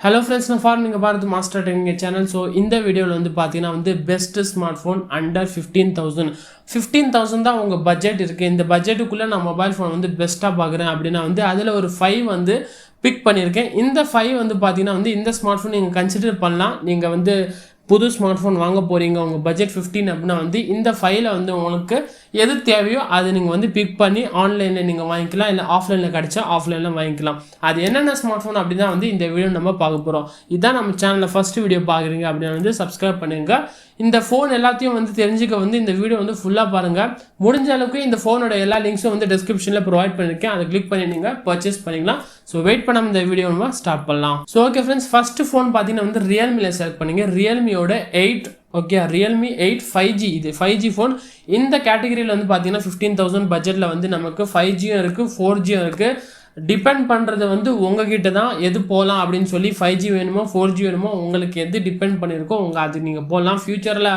Hello friends, நான் for நீங்கள் பார்த்து மாஸ்டர் டெக்னிக் சேனல். ஸோ இந்த வீடியோவில் வந்து பார்த்தீங்கன்னா வந்து பெஸ்ட் ஸ்மார்ட் ஃபோன் அண்டர் 15,000 தான் உங்கள் பட்ஜெட் இருக்குது. இந்த பட்ஜெட்டுக்குள்ளே நான் மொபைல் ஃபோன் வந்து பெஸ்ட்டாக பார்க்குறேன் அப்படின்னா வந்து அதில் ஒரு 5 வந்து பிக் பண்ணியிருக்கேன். இந்த 5 வந்து பார்த்தீங்கன்னா வந்து இந்த ஸ்மார்ட் ஃபோன் நீங்கள் கன்சிடர் பண்ணலாம். நீங்கள் வந்து புது ஸ்மார்ட் ஃபோன் வாங்க போகிறீங்க, உங்கள் பட்ஜெட் 15 அப்படின்னா வந்து இந்த ஃபைலை வந்து உங்களுக்கு எது தேவையோ அது நீங்கள் வந்து பிக் பண்ணி ஆன்லைனில் நீங்கள் வாங்கிக்கலாம், இல்லை ஆஃப்லைனில் கிடச்சா ஆஃப்லைனில் வாங்கிக்கலாம். அது என்னென்ன ஸ்மார்ட் ஃபோன் அப்படி தான் வந்து இந்த வீடியோ நம்ம பார்க்க போகிறோம். இதுதான் நம்ம சேனலில் ஃபஸ்ட்டு வீடியோ பார்க்குறீங்க அப்படின்னா வந்து சப்ஸ்கிரைப் பண்ணுங்க. இந்த ஃபோன் எல்லாத்தையும் வந்து தெரிஞ்சுக்க வந்து இந்த வீடியோ வந்து ஃபுல்லாக பாருங்கள். முடிஞ்ச அளவுக்கு இந்த ஃபோனோட எல்லா லிங்க்ஸும் வந்து டிஸ்கிரிப்ஷனில் ப்ரொவைட் பண்ணியிருக்கேன், அதை கிளிக் பண்ணி நீங்கள் பர்ச்சேஸ் பண்ணிக்கலாம். ஸோ வெயிட் பண்ணாமல் இந்த வீடியோ நம்ம ஸ்டார்ட் பண்ணலாம். So okay friends, first phone பார்த்தீங்கன்னா வந்து ரியல்மியில் செலக்ட் பண்ணிங்க. ரியல்மியோட 8 ஓகே ரியல்மி 8 5G. இது 5G ஃபோன். இந்த கேட்டகரியில் வந்து பார்த்தீங்கன்னா 15,000 பட்ஜெட்டில் வந்து நமக்கு 5Gயும் இருக்குது 4Gயும் இருக்குது. டிபெண்ட் பண்ணுறது வந்து உங்ககிட்ட தான் எது போகலாம் அப்படின்னு சொல்லி 5G வேணுமோ 4G வேணுமோ உங்களுக்கு எது டிபெண்ட் பண்ணியிருக்கோ அது நீங்கள் போகலாம். ஃப்யூச்சரில்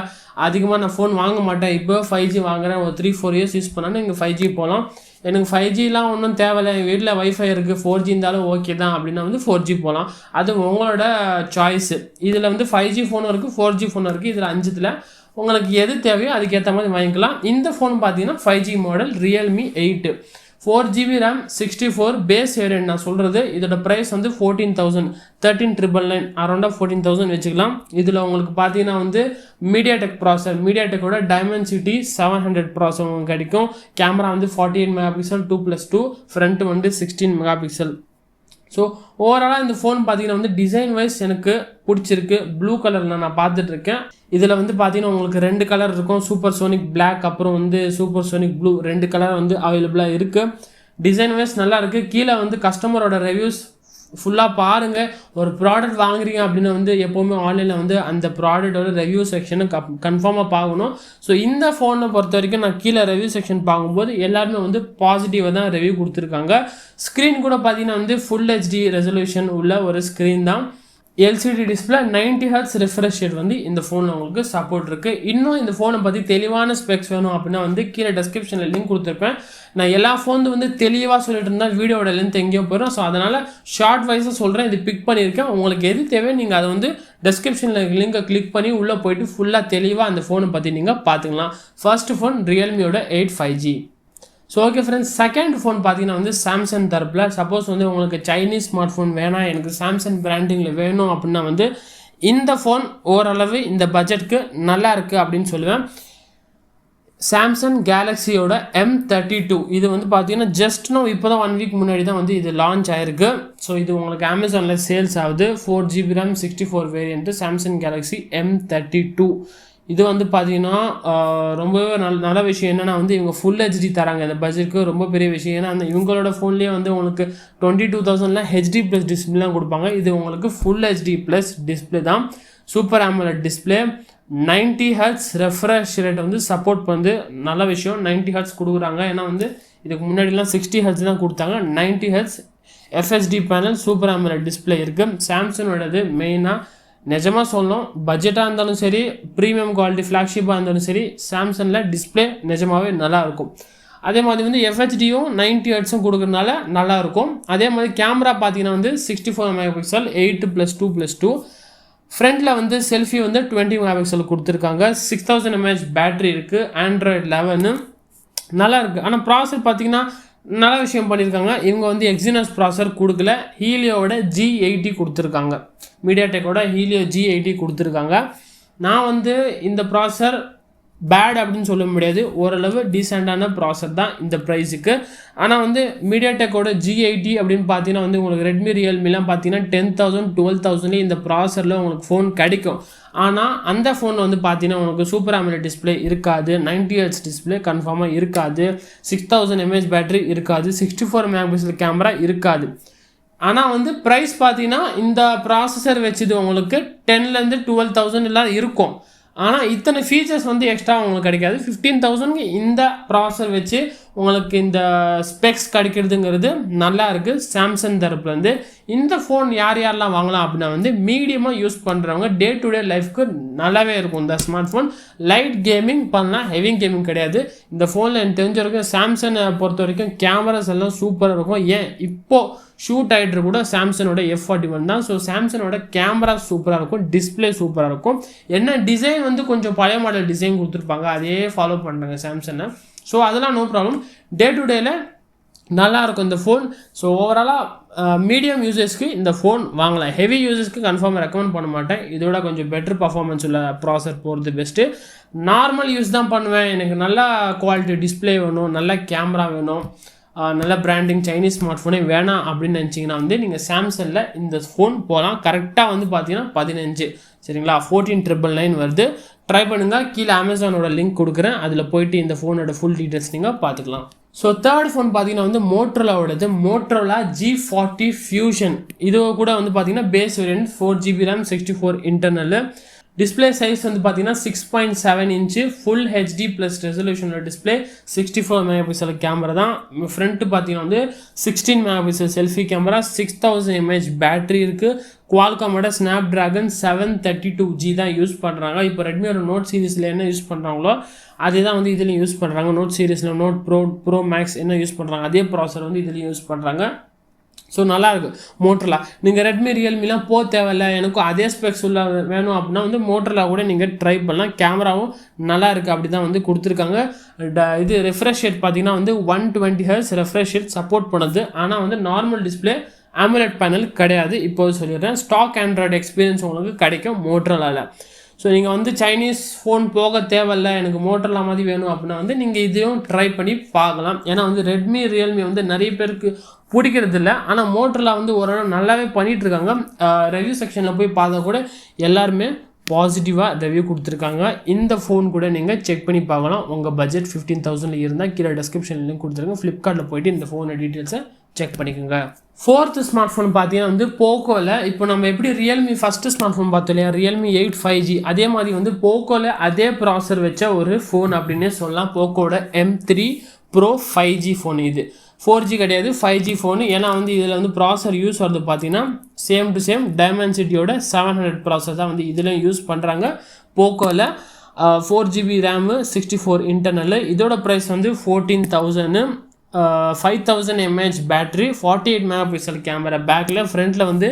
அதிகமாக நான் ஃபோன் வாங்க மாட்டேன், இப்போ 5G வாங்குகிறேன், ஒரு 3-4 இயர்ஸ் யூஸ் பண்ணால் நீங்கள் 5G போகலாம். எனக்கு 5Gலாம் ஒன்றும் தேவையில்லை, எங்கள் வீட்டில் வைஃபை இருக்குது, 4G இருந்தாலும் ஓகே தான் அப்படின்னா வந்து 4G போகலாம். அது உங்களோட சாய்ஸு. இதில் வந்து 5G ஃபோனும் இருக்குது 4G ஃபோனும் இருக்குது. இதில் 5ல் உங்களுக்கு எது தேவையோ அதுக்கேற்ற மாதிரி வாங்கிக்கலாம். இந்த ஃபோன் பார்த்தீங்கன்னா 5G model Realme 8 4GB RAM 64 base variant. நான் சொல்கிறது இதோட ப்ரைஸ் வந்து 14,000 13,999 அரௌண்டாக 14,000 வச்சுக்கலாம். இதில் உங்களுக்கு பார்த்தீங்கன்னா வந்து மீடியாடெக் ப்ராசர், மீடியாடெக்கோட டைமென்சிட்டி 700 ப்ராசர் உங்களுக்கு கிடைக்கும். கேமரா வந்து 48 மெகாபிக்சல் 2+2, ஃப்ரண்ட் வந்து 16 மெகாபிக்சல். ஸோ ஓவராலாக இந்த ஃபோன் பார்த்தீங்கன்னா வந்து டிசைன் வைஸ் எனக்கு பிடிச்சிருக்கு. ப்ளூ கலரில் நான் பார்த்துட்ருக்கேன். இதில் வந்து பார்த்தீங்கன்னா உங்களுக்கு 2 கலர் இருக்கும், சூப்பர் சோனிக் பிளாக், அப்புறம் வந்து சூப்பர் சோனிக் ப்ளூ, 2 கலர் வந்து அவைலபிளாக இருக்குது. டிசைன் வைஸ் நல்லா இருக்குது. கீழே வந்து கஸ்டமரோட ரிவ்யூஸ் ஃபுல்லாக பாருங்கள். ஒரு ப்ராடக்ட் வாங்குறீங்க அப்படின்னு வந்து எப்போவுமே ஆன்லைனில் வந்து அந்த ப்ராடக்டோட ரிவ்யூ செக்ஷனை கன்ஃபார்மாக பார்க்கணும். ஸோ இந்த ஃபோனை பொறுத்த வரைக்கும் நான் கீழே ரிவ்யூ செக்ஷன் பார்க்கும்போது எல்லாருமே வந்து பாசிட்டிவாக தான் ரிவ்யூ கொடுத்துருக்காங்க. ஸ்க்ரீன் கூட பார்த்தீங்கன்னா வந்து ஃபுல் HD ரெசல்யூஷன் உள்ள ஒரு ஸ்க்ரீன் தான். LCD display 90 Hz refresh rate வந்து இந்த ஃபோனில் உங்களுக்கு சப்போர்ட் இருக்குது. இன்னும் இந்த ஃபோனை பற்றி தெளிவான ஸ்பெக்ஸ் வேணும் அப்படின்னா வந்து கீழே டிஸ்கிரிப்ஷனில் லிங்க் கொடுத்துருப்பேன். நான் எல்லா ஃபோன் வந்து தெளிவாக சொல்லிட்டு இருந்தால் வீடியோட லென்த் எங்கேயோ போயிடும். ஸோ அதனால் ஷார்ட் வைஸாக சொல்கிறேன், இது பிக் பண்ணியிருக்கேன். உங்களுக்கு எது தேவையோ நீங்கள் அதை வந்து டிஸ்கிரிப்ஷனில் லிங்கை கிளிக் பண்ணி உள்ளே போயிட்டு ஃபுல்லாக தெளிவாக அந்த ஃபோனை பற்றி நீங்கள் பார்த்துக்கலாம். ஃபர்ஸ்ட் ஃபோன் ரியல்மியோட 8 5G. So okay friends, second phone பார்த்தீங்கன்னா வந்து சாம்சங் தரப்பில். சப்போஸ் வந்து உங்களுக்கு சைனீஸ் ஸ்மார்ட் ஃபோன் வேணாம், எனக்கு சாம்சங் பிராண்டிங்கில் வேணும் அப்படின்னா வந்து இந்த ஃபோன் ஓரளவு இந்த பட்ஜெட்டுக்கு நல்லா இருக்குது அப்படின்னு சொல்லுவேன். சாம்சங் கேலக்ஸியோட M32 இது வந்து பார்த்தீங்கன்னா ஜஸ்ட் இப்போ தான் 1 வீக் முன்னாடி தான் வந்து இது லான்ச் ஆயிருக்கு. ஸோ இது உங்களுக்கு அமேசானில் சேல்ஸ் ஆகுது. 4GB RAM 64 variant Samsung Galaxy M32. இது வந்து பார்த்தீங்கன்னா ரொம்பவே நல்ல விஷயம். என்னென்னா வந்து இவங்க ஃபுல் HD தராங்க இந்த பட்ஜெட்டுக்கு, ரொம்ப பெரிய விஷயம். ஏன்னா அந்த இவங்களோட ஃபோன்லேயே வந்து உங்களுக்கு 22,000 HD+ டிஸ்பிளேலாம் கொடுப்பாங்க. இது உங்களுக்கு ஃபுல் HD+ டிஸ்பிளே தான். Super AMOLED display, 90 Hz refresh rate வந்து சப்போர்ட் பண்ணுது. நல்ல விஷயம், 90 Hz கொடுக்குறாங்க. ஏன்னா வந்து இதுக்கு முன்னாடிலாம் 60 Hz தான் கொடுத்தாங்க. 90 Hz FHD panel, super AMOLED display இருக்குது. சாம்சங்கோடது மெயினாக நிஜமாக சொல்லணும், பட்ஜெட்டாக இருந்தாலும் சரி, ப்ரீமியம் குவாலிட்டி ஃப்ளாக்ஷிப்பாக இருந்தாலும் சரி, சாம்சங்கில் டிஸ்பிளே நிஜமாகவே நல்லாயிருக்கும். அதே மாதிரி வந்து FHDயும் 90 Hz கொடுக்குறதுனால நல்லாயிருக்கும். அதே மாதிரி கேமரா பார்த்தீங்கன்னா வந்து 64 மெகாபிக்சல் 8+2+2. ஃப்ரண்ட்டில் வந்து செல்ஃபி வந்து 20 மெகாபிக்சல் கொடுத்துருக்காங்க. 6000 mAh பேட்ரி இருக்குது. Android 11 நல்லா இருக்குது. ஆனால் ப்ராசர் பார்த்தீங்கன்னா நல்ல விஷயம் பண்ணியிருக்காங்க. இவங்க வந்து எக்ஸினஸ் ப்ராசர் கொடுக்கல, ஹீலியோட G80 கொடுத்துருக்காங்க. மீடியாடெக்கோட ஹீலியோ G80 கொடுத்துருக்காங்க. நான் வந்து இந்த ப்ராசர் பேட் அப்படின்னு சொல்ல முடியாது, ஓரளவு டீசெண்டான ப்ராசர் தான் இந்த ப்ரைஸுக்கு. ஆனால் வந்து மீடியாடெக்கோட G80 அப்படின்னு பார்த்தீங்கன்னா வந்து உங்களுக்கு ரெட்மி ரியல்மிலாம் பார்த்தீங்கன்னா 10,000 12,000 இந்த ப்ராசரில் உங்களுக்கு ஃபோன் கிடைக்கும். ஆனால் அந்த ஃபோன் வந்து பார்த்தீங்கன்னா உங்களுக்கு சூப்பர் AMOLED டிஸ்பிளே இருக்காது, 90 Hz டிஸ்பிளே கன்ஃபார்மாக இருக்காது, 6000 mAh பேட்டரி இருக்காது, 64 மெகாபிக்சல் கேமரா இருக்காது. ஆனால் வந்து ப்ரைஸ் பார்த்தீங்கன்னா இந்த ப்ராசஸர் வச்சது உங்களுக்கு 10,000 12,000 எல்லாம் இருக்கும். ஆனால் இத்தனை ஃபீச்சர்ஸ் வந்து எக்ஸ்ட்ரா உங்களுக்கு கிடைக்காது. 15,000க்கு இந்த ப்ராசஸர் வச்சு உங்களுக்கு இந்த ஸ்பெக்ஸ் கிடைக்கிறதுங்கிறது நல்லா இருக்குது சாம்சங் தரப்புலேருந்து. இந்த ஃபோன் யாரெல்லாம் வாங்கலாம் அப்படின்னா வந்து மீடியமாக யூஸ் பண்ணுறவங்க டே டு டே லைஃப்க்கு நல்லாவே இருக்கும். இந்த ஸ்மார்ட் ஃபோன் லைட் கேமிங் பண்ணலாம், ஹெவி கேமிங் கிடையாது. இந்த ஃபோனில் எனக்கு தெரிஞ்ச வரைக்கும் சாம்சங்கை பொறுத்த வரைக்கும் கேமராஸ் எல்லாம் சூப்பராக இருக்கும். ஏன் இப்போது ஷூட் ஆகிட்டு கூட சாம்சங்கோட F41 தான். ஸோ சாம்சங்கோட கேமரா சூப்பராக இருக்கும், டிஸ்பிளே சூப்பராக இருக்கும். என்ன டிசைன் வந்து கொஞ்சம் பழைய மாடல் டிசைன் கொடுத்துருப்பாங்க, அதே ஃபாலோ பண்ணுறாங்க சாம்சங்கை. ஸோ அதெல்லாம் நோ ப்ராப்ளம், டே டு டேயில் நல்லாயிருக்கும் இந்த ஃபோன். ஸோ ஓவராலாக மீடியம் யூசர்ஸ்க்கு இந்த ஃபோன் வாங்கலாம். ஹெவி யூசர்ஸ்க்கு கன்ஃபார்மாக ரெக்கமெண்ட் பண்ண மாட்டேன். இதோட கொஞ்சம் பெட்டர் பர்ஃபார்மன்ஸ் உள்ள ப்ராசர் போகிறது பெஸ்ட்டு. நார்மல் யூஸ் தான் பண்ணுவேன், எனக்கு நல்லா குவாலிட்டி டிஸ்பிளே வேணும், நல்ல கேமரா வேணும், நல்ல பிராண்டிங் சைனீஸ் ஸ்மார்ட் ஃபோனே வேணாம் அப்படின்னு நினச்சிங்கன்னா வந்து நீங்கள் சாம்சங்கில் இந்த ஃபோன் போகலாம். கரெக்டாக வந்து பார்த்தீங்கன்னா 15 சரிங்களா, 14,999 வருது. ட்ரை பண்ணுங்கள். கீழே அமேசானோட லிங்க் கொடுக்குறேன், அதில் போயிட்டு இந்த ஃபோனோட ஃபுல் டீட்டெயில்ஸ் நீங்கள் பார்த்துக்கலாம். ஸோ தேர்ட் ஃபோன் பார்த்தீங்கன்னா வந்து மோட்டரோலாவோடது, மோட்டரோலா G40 ஃபியூஷன். இது கூட வந்து பார்த்தீங்கன்னா base variant 4GB RAM 64 internal. Display size வந்து பார்த்தீங்கன்னா 6.7 இன்ச்சு ஃபுல் ஹெச்டி ப்ளஸ் ரெசல்யூஷனோட டிஸ்பிளே. 64 மெகாபிக்சல் கேமரா தான். ஃப்ரண்ட்டு பார்த்தீங்கன்னா வந்து 16 megapixel selfie camera, 6000 mAh battery இருக்குது. குவால்காமோட ஸ்னாப்ட்ராகன் 732G தான் யூஸ் பண்ணுறாங்க. இப்போ ரெட்மியோட நோட் சீரிஸில் என்ன யூஸ் பண்ணுறாங்களோ அதே தான் வந்து இதுலேயும் யூஸ் பண்ணுறாங்க. நோட் சீரிஸில் நோட் ப்ரோ மேக்ஸ் என்ன யூஸ் பண்ணுறாங்க அதே ப்ராசர் வந்து இதுலேயும் யூஸ் பண்ணுறாங்க. ஸோ நல்லாயிருக்கு மோட்டரோலா. நீங்கள் ரெட்மி ரியல்மிலாம் போக தேவையில்லை, எனக்கும் அதே ஸ்பெக்ஸ் உள்ள வேணும் அப்படின்னா வந்து மோட்டரோலா கூட நீங்கள் ட்ரை பண்ணலாம். கேமராவும் நல்லா இருக்குது, அப்படி தான் வந்து கொடுத்துருக்காங்க. இது ரெஃப்ரெஷ் ரேட் பார்த்தீங்கன்னா வந்து 120 Hz ரெஃப்ரெஷ் ரேட் சப்போர்ட் பண்ணுது. ஆனால் வந்து நார்மல் டிஸ்பிளே AMOLED பேனல் கிடையாது. இப்போது சொல்லிடுறேன், ஸ்டாக் ஆண்ட்ராய்டு எக்ஸ்பீரியன்ஸ் உங்களுக்கு கிடைக்கும் மோட்டரோலாவில். ஸோ நீங்கள் வந்து சைனீஸ் ஃபோன் போக தேவையில்லை, எனக்கு மோட்டரோலா மாதிரி வேணும் அப்படின்னா வந்து நீங்கள் இதையும் ட்ரை பண்ணி பார்க்கலாம். ஏன்னா வந்து ரெட்மி ரியல்மி வந்து நிறைய பேருக்கு பிடிக்கிறது இல்லை, ஆனால் மோட்டரோலா வந்து ஓரளவு நல்லாவே பண்ணிகிட்ருக்காங்க. ரிவ்யூ செக்ஷனில் போய் பார்த்தா கூட எல்லாருமே பாசிட்டிவாக ரிவ்யூ கொடுத்துருக்காங்க. இந்த ஃபோன் கூட நீங்கள் செக் பண்ணி பார்க்கலாம். உங்கள் பட்ஜெட் 15,000 இருந்தால் கீழே டிஸ்கிரிப்ஷன் லிங்க் கொடுத்துருங்க. ஃப்ளிப்கார்ட்டில் போய்ட்டு இந்த ஃபோனோட டீட்டெயில்ஸை செக் பண்ணிக்கோங்க. ஃபோர்த்து ஸ்மார்ட் ஃபோன் பார்த்தீங்கன்னா வந்து போக்கோவில், இப்போ நம்ம எப்படி ரியல்மி ஃபஸ்ட்டு ஸ்மார்ட் ஃபோன் பார்த்தோம் இல்லையா, ரியல்மி 8 5G, அதே மாதிரி வந்து போக்கோவில் அதே ப்ராசர் வச்ச ஒரு ஃபோன் அப்படின்னே சொல்லலாம். போக்கோட M3 Pro 5G ஃபோன். இது 4G கிடையாது, 5G ஃபோனு. ஏன்னா வந்து இதில் வந்து ப்ராசர் யூஸ் வருது பார்த்தீங்கன்னா சேம் டு சேம் டைமென்சிட்டியோட 700 ப்ராசர் தான் வந்து இதில் யூஸ் பண்ணுறாங்க போக்கோவில். 4GB RAM 64 internal. இதோட ப்ரைஸ் வந்து 14,000. 5000 mAh பேட்ரி, 48 மெகாபிக்சல் கேமரா பேக்கில், ஃப்ரண்ட்டில் வந்து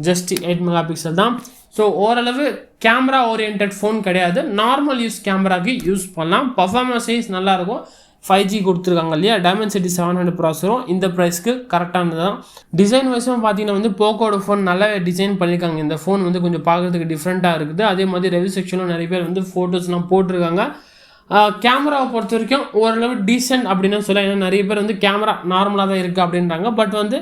ஜஸ்ட் 8 மெகாபிக்சல் தான். ஸோ ஓரளவு கேமரா ஓரியன்ட் ஃபோன் கிடையாது, நார்மல் யூஸ் கேமராக்கு யூஸ் பண்ணலாம். பர்ஃபார்மன்ஸ் சைஸ் நல்லாயிருக்கும். 5G கொடுத்துருக்காங்க இல்லையா, டைமென்சிட்டி 700 ப்ராசரும் இந்த ப்ரைஸ்க்கு கரெக்டானது தான். டிசைன் வைஸும் பார்த்தீங்கன்னா வந்து போக்கோட ஃபோன் நல்லாவே டிசைன் பண்ணியிருக்காங்க. இந்த ஃபோன் வந்து கொஞ்சம் பார்க்குறதுக்கு டிஃப்ரெண்ட்டாக இருக்குது. அதே மாதிரி ரிவ்யூ செக்ஷனும் நிறைய பேர் வந்து ஃபோட்டோஸ்லாம் போட்டிருக்காங்க. கேமராவை பொறுத்த வரைக்கும் ஓரளவு டீசென்ட் அப்படின்னு சொல்லலாம். ஏன்னா நிறைய பேர் வந்து கேமரா நார்மலாக தான் இருக்குது அப்படின்றாங்க. பட் வந்து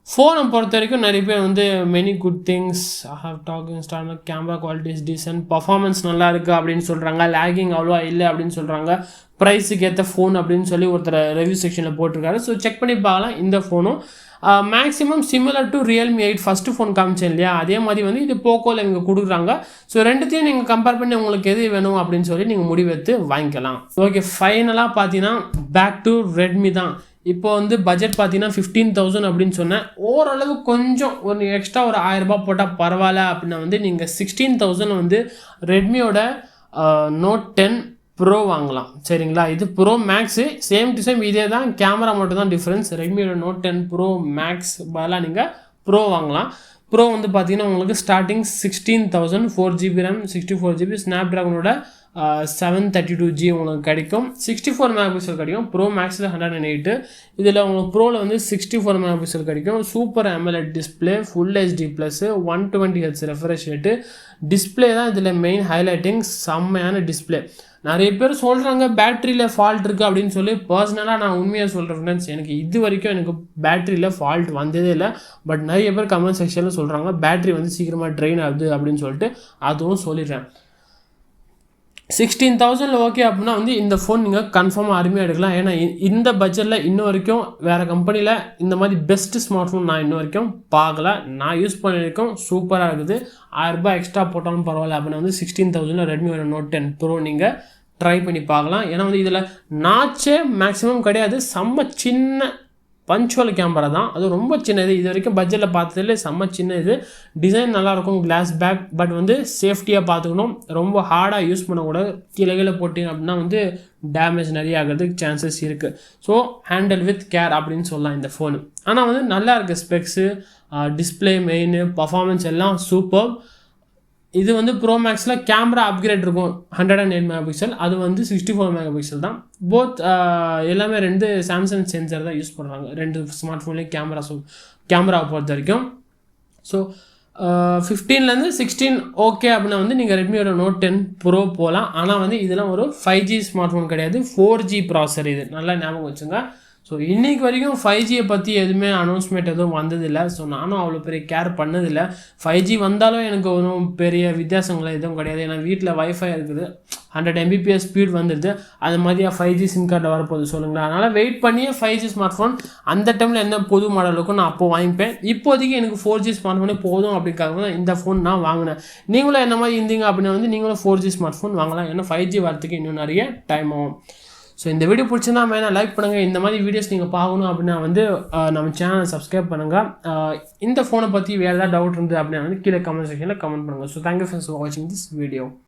ஃபோனை பொறுத்த வரைக்கும் நிறைய பேர் வந்து many good things I have talk install, camera quality is decent, performance நல்லா இருக்குது அப்படின்னு சொல்கிறாங்க, லேகிங் அவ்வளோவா இல்லை அப்படின்னு சொல்கிறாங்க, ப்ரைஸுக்கு ஏற்ற ஃபோன் அப்படின்னு சொல்லி ஒருத்தர் ரிவ்யூ செக்ஷனில் போட்டிருக்காரு. ஸோ செக் பண்ணி பார்க்கலாம். இந்த ஃபோனும் maximum similar to Realme 8 first phone காமிச்சேன் இல்லையா, அதே மாதிரி வந்து இது போக்கோவில் இங்கே கொடுக்குறாங்க. ஸோ ரெண்டுத்தையும் நீங்கள் கம்பேர் பண்ணி உங்களுக்கு எது வேணும் அப்படின்னு சொல்லி நீங்கள் முடிவெடுத்து வாங்கிக்கலாம். ஓகே, ஃபைனலாக பார்த்தீங்கன்னா பேக் டு ரெட்மி தான். இப்போ வந்து பட்ஜெட் பார்த்தீங்கன்னா 15,000 அப்படின்னு சொன்னேன். ஓரளவு கொஞ்சம் ஒரு எக்ஸ்ட்ரா ஒரு 1000 ரூபாய் போட்டால் பரவாயில்ல அப்படின்னா வந்து நீங்கள் 16,000 வந்து ரெட்மியோட Note 10 ப்ரோ வாங்கலாம். சரிங்களா, இது pro max, same to same இதே தான், கேமரா மட்டும் தான் டிஃப்ரென்ஸ். ரெட்மியோட Note 10 ப்ரோ மேக்ஸ் பதிலாக நீங்கள் ப்ரோ வாங்கலாம். ப்ரோ வந்து பார்த்தீங்கன்னா உங்களுக்கு starting 16,000, 4GB RAM 64GB ஸ்னாப்ட்ராகனோட 732G உங்களுக்கு கிடைக்கும். 64 மெகாபிக்சல் கிடைக்கும். ப்ரோ மேக்ஸில் 108. இதில் உங்களுக்கு ப்ரோவில் வந்து 64 மெகாபிக்சல் கிடைக்கும். Super AMOLED display, full HD plus, 120 Hz refresh rate. Display தான் இதில் மெயின் ஹைலைட்டிங். செம்மையான டிஸ்பிளே. நிறைய பேர் சொல்கிறாங்க பேட்டரியில் ஃபால்ட் இருக்குது அப்படின்னு சொல்லி. பர்சனலாக நான் உண்மையாக சொல்கிறேன் ஃப்ரெண்ட்ஸ், எனக்கு இது வரைக்கும் எனக்கு பேட்டரியில் ஃபால்ட் வந்ததே இல்லை. பட் நிறைய பேர் கமெண்ட் செக்ஷனில் சொல்கிறாங்க பேட்டரி வந்து சீக்கிரமாக ட்ரெயின் ஆகுது அப்படின்னு சொல்லிட்டு. அதுவும் சொல்லிடுறேன். 16,000 ஓகே அப்படின்னா வந்து இந்த ஃபோன் நீங்கள் கன்ஃபார்மாக அருமையாக எடுக்கலாம். ஏன்னா இந்த பட்ஜெட்டில் இன்ன வரைக்கும் வேறு கம்பெனியில் இந்த மாதிரி பெஸ்ட்டு ஸ்மார்ட் ஃபோன் நான் இன்ன வரைக்கும் பார்க்கல. நான் யூஸ் பண்ணியிருக்கோம், சூப்பராக இருக்குது. 1000 ரூபாய் எக்ஸ்ட்ரா போட்டாலும் பரவாயில்ல அப்படின்னா வந்து 16,000 ரெட்மியோட Note 10 ப்ரோ நீங்கள் ட்ரை பண்ணி பார்க்கலாம். ஏன்னா வந்து இதில் நாச்சே மேக்ஸிமம் கிடையாது, செம்ம சின்ன பஞ்சுவல் கேமரா தான், அது ரொம்ப சின்னது. இது வரைக்கும் பட்ஜெட்டில் பார்த்ததுல செம்ம சின்ன இது. டிசைன் நல்லாயிருக்கும், கிளாஸ் பேக். பட் வந்து சேஃப்டியாக பார்த்துக்கணும், ரொம்ப ஹார்டாக யூஸ் பண்ணக்கூடாது. கீழே போட்டிங்க அப்படின்னா வந்து டேமேஜ் நிறைய ஆகிறதுக்கு சான்சஸ் இருக்குது. ஸோ ஹேண்டில் வித் கேர் அப்படின்னு சொல்லலாம் இந்த ஃபோனு. ஆனால் வந்து நல்லா இருக்குது, ஸ்பெக்ஸு, டிஸ்பிளே, மெயின், பர்ஃபார்மன்ஸ் எல்லாம் சூப்பர். இது வந்து ப்ரோ மேக்ஸில் கேமரா அப்கிரேட் இருக்கும், 108 மெகா பிக்சல், அது வந்து 64 மெகா பிக்சல் தான். போத் எல்லாமே 2 சாம்சங் சென்சர் தான் யூஸ் பண்ணுறாங்க 2 ஸ்மார்ட் ஃபோன்லேயும் கேமராவை பொறுத்த வரைக்கும். ஸோ 15லேருந்து 16 ஓகே அப்படின்னா வந்து நீங்கள் ரெட்மியோட Note 10 Pro போகலாம். ஆனால் வந்து இதெல்லாம் ஒரு 5G ஸ்மார்ட் ஃபோன் கிடையாது, 4G ப்ராசர். இது நல்லா ஞாபகம் வச்சுங்க. ஸோ இன்றைக்கி வரைக்கும் 5Gயை பற்றி எதுவுமே அனௌன்ஸ்மெண்ட் எதுவும் வந்ததில்லை. ஸோ நானும் அவ்வளோ பெரிய கேர் பண்ணதில்லை. 5G வந்தாலும் எனக்கு ஒன்றும் பெரிய வித்தியாசங்கள் எதுவும் கிடையாது. ஏன்னா வீட்டில் வைஃபை இருக்குது, 100 Mbps ஸ்பீட் வந்துடுது. அது மாதிரியா 5G சிம் கார்டில் வரப்போகுது சொல்லுங்களேன். அதனால் வெயிட் பண்ணியே 5G ஸ்மார்ட் ஃபோன் அந்த டைமில் என்ன புது மாடல் இருக்கும் நான் அப்போ வாங்கிப்பேன். இப்போதைக்கு எனக்கு 4G ஸ்மார்ட் ஃபோனே போதும் அப்படிங்காக தான் இந்த ஃபோன் நான் வாங்கினேன். நீங்களும் என்ன மாதிரி இருந்தீங்க அப்படின்னா வந்து நீங்களும் 4G ஸ்மார்ட் ஃபோன் வாங்கலாம். ஏன்னா 5G வரத்துக்கு இன்னும் நிறைய டைம் ஆகும். ஸோ இந்த வீடியோ பிடிச்சிருந்தா வேணால் லைக் பண்ணுங்கள். இந்த மாதிரி வீடியோஸ் நீங்கள் பார்க்கணும் அப்படின்னா வந்து நம்ம சேனலை சப்ஸ்கிரைப் பண்ணுங்கள். இந்த ஃபோனை பற்றி வேறு ஏதாவது டவுட் இருந்தது அப்படின்னா வந்து கீழே கமெண்ட் செக்ஷனில் கமெண்ட் பண்ணுங்கள். ஸோ தேங்க்யூ ஃபார் வாட்சிங் திஸ் வீடியோ.